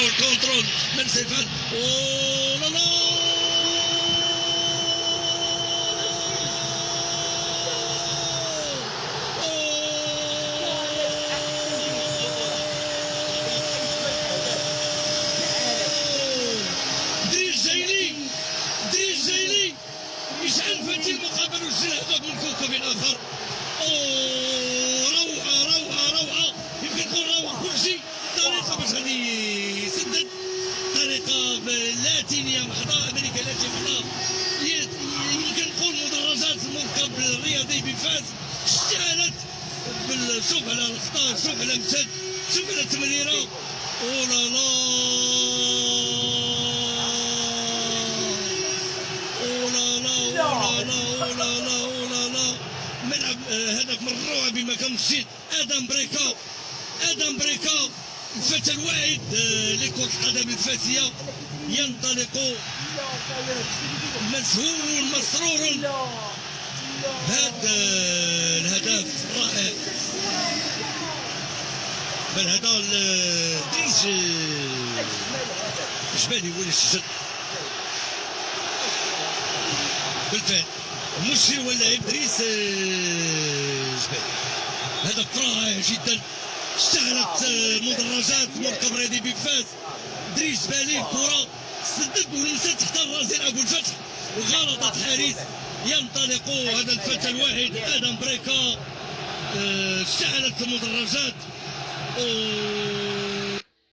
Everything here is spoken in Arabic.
الكونترول من سيفان. اوه لا لا يشعل فتيل مقابل وجه الهدف من كوكب اخر. اوه روعه روعه روعه، يمكن تكون روعه كل شيء. طريقه باش غادي يسدد، طريقه لاتينيه محضه، امريكا لاتينيه محضه. يمكن نقول مدرجات المركب الرياضي بفاس اشتعلت. شوف على الخطا، شوف على امتد، شوف على التمريره. اوه لا لا ملعب هدف من الروعه بما كان نشيد. ادم بريكا الفتى الواحد لكرة القدم الفاسيه ينطلق مسهول مسرور بهذا الهدف الرائع. بل هذا دريس جبالي ولا الشجر بالفعل، مش هو اللاعب دريس جبالي. هدف رائع جدا، اشتغلت مدرجات مركب رياضي بفاس. دريس جبالي الكره سدد ولمست تحت الراس ديال ابو الفتح وغلطت حارس. ينطلق هذا الفتى الواحد ادم بريكا، اشتعلت المدرجات.